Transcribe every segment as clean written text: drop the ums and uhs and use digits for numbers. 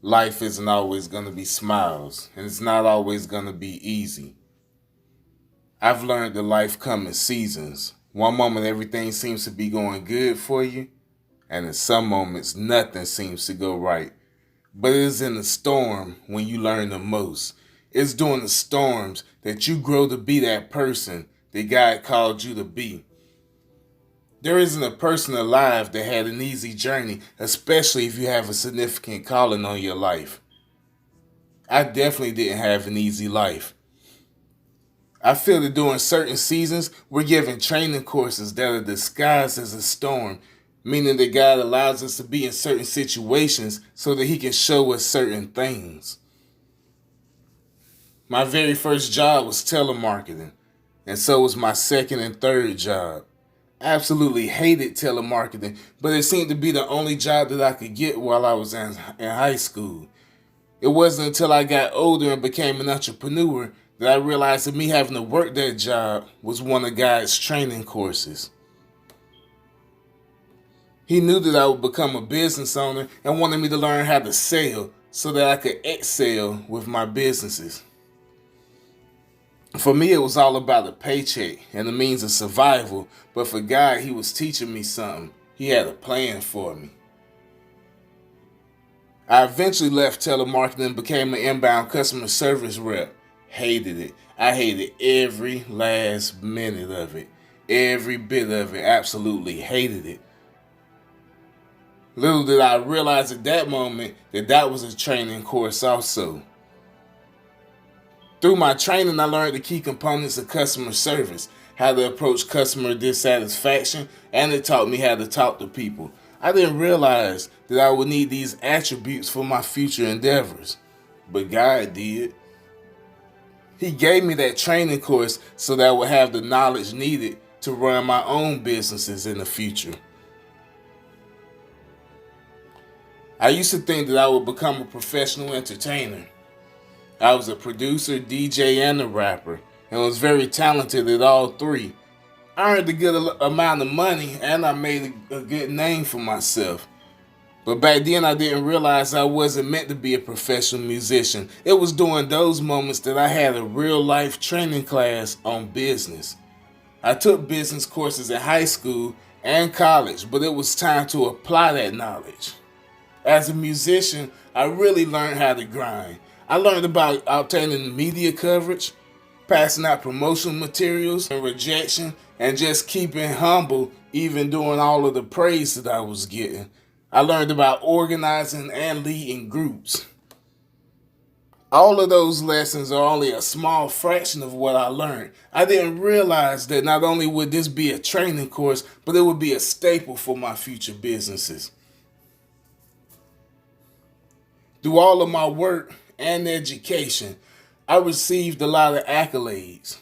Life isn't always going to be smiles, and it's not always going to be easy. I've learned that life comes in seasons. One moment everything seems to be going good for you, and in some moments nothing seems to go right. But it is in the storm when you learn the most. It's during the storms that you grow to be that person that God called you to be. There isn't a person alive that had an easy journey, especially if you have a significant calling on your life. I definitely didn't have an easy life. I feel that during certain seasons, we're given training courses that are disguised as a storm, meaning that God allows us to be in certain situations so that He can show us certain things. My very first job was telemarketing, and so was my second and third job. I absolutely hated telemarketing, but it seemed to be the only job that I could get while I was in high school. It wasn't until I got older and became an entrepreneur that I realized that me having to work that job was one of God's training courses. He knew that I would become a business owner and wanted me to learn how to sell so that I could excel with my businesses. For me, it was all about a paycheck and the means of survival, but for God, He was teaching me something. He had a plan for me. I eventually left telemarketing and became an inbound customer service rep. Hated it. I hated every last minute of it. Every bit of it. Absolutely hated it. Little did I realize at that moment that that was a training course also. Through my training, I learned the key components of customer service, how to approach customer dissatisfaction, and it taught me how to talk to people. I didn't realize that I would need these attributes for my future endeavors, but God did. He gave me that training course so that I would have the knowledge needed to run my own businesses in the future. I used to think that I would become a professional entertainer. I was a producer, DJ, and a rapper, and was very talented at all three. I earned a good amount of money, and I made a good name for myself. But back then, I didn't realize I wasn't meant to be a professional musician. It was during those moments that I had a real-life training class on business. I took business courses in high school and college, but it was time to apply that knowledge. As a musician, I really learned how to grind. I learned about obtaining media coverage, passing out promotional materials and rejection, and just keeping humble even during all of the praise that I was getting. I learned about organizing and leading groups. All of those lessons are only a small fraction of what I learned. I didn't realize that not only would this be a training course, but it would be a staple for my future businesses. Through all of my work and education, I received a lot of accolades.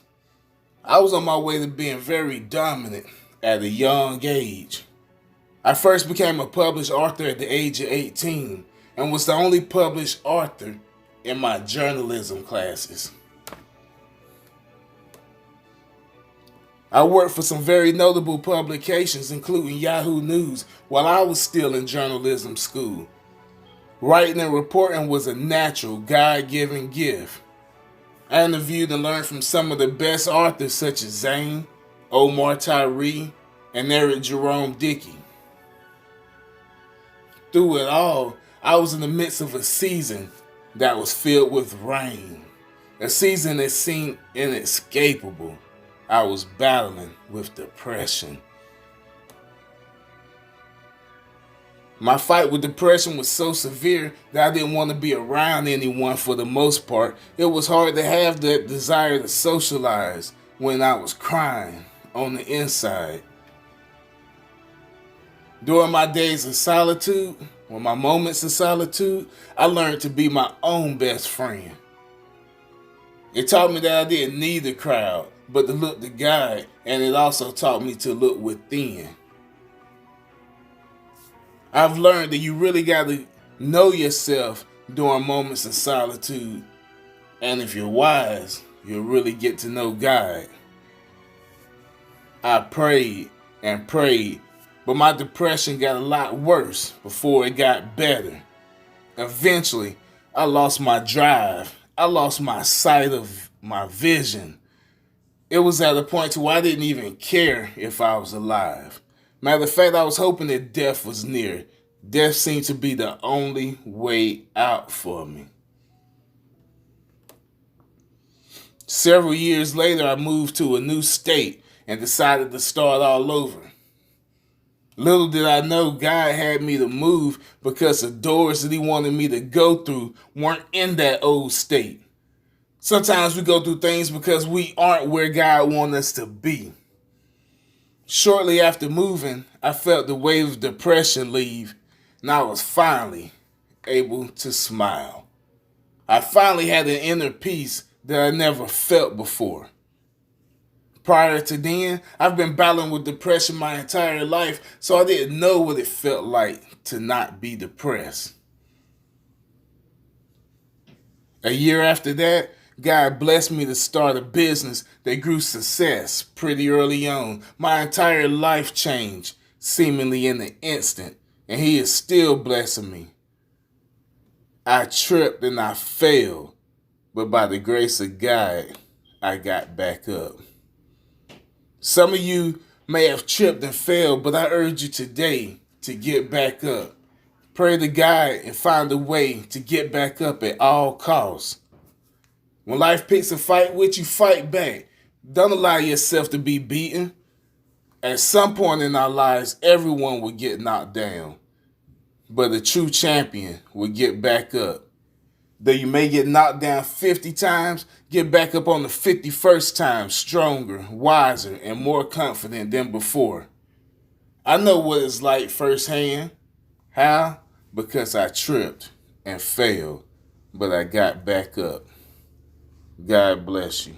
I was on my way to being very dominant at a young age. I first became a published author at the age of 18 and was the only published author in my journalism classes. I worked for some very notable publications, including Yahoo News, while I was still in journalism school. Writing and reporting was a natural, God-given gift. I interviewed and learned from some of the best authors such as Zane, Omar Tyree, and Eric Jerome Dickey. Through it all, I was in the midst of a season that was filled with rain. A season that seemed inescapable. I was battling with depression. My fight with depression was so severe that I didn't want to be around anyone for the most part. It was hard to have that desire to socialize when I was crying on the inside. During my days of solitude, or my moments of solitude, I learned to be my own best friend. It taught me that I didn't need the crowd, but to look to God, and it also taught me to look within. I've learned that you really got to know yourself during moments of solitude, and if you're wise, you'll really get to know God. I prayed and prayed, but my depression got a lot worse before it got better. Eventually, I lost my drive. I lost my sight of my vision. It was at a point to where I didn't even care if I was alive. Matter of fact, I was hoping that death was near. Death seemed to be the only way out for me. Several years later, I moved to a new state and decided to start all over. Little did I know God had me to move because the doors that He wanted me to go through weren't in that old state. Sometimes we go through things because we aren't where God wants us to be. Shortly after moving, I felt the wave of depression leave, and I was finally able to smile. I finally had an inner peace that I never felt before. Prior to then, I've been battling with depression my entire life, so I didn't know what it felt like to not be depressed. A year after that, God blessed me to start a business that grew success pretty early on. My entire life changed, seemingly in an instant, and He is still blessing me. I tripped and I failed, but by the grace of God, I got back up. Some of you may have tripped and failed, but I urge you today to get back up. Pray to God and find a way to get back up at all costs. When life picks a fight with you, fight back. Don't allow yourself to be beaten. At some point in our lives, everyone will get knocked down, but a true champion will get back up. Though you may get knocked down 50 times, get back up on the 51st time, stronger, wiser, and more confident than before. I know what it's like firsthand. How? Because I tripped and failed, but I got back up. God bless you.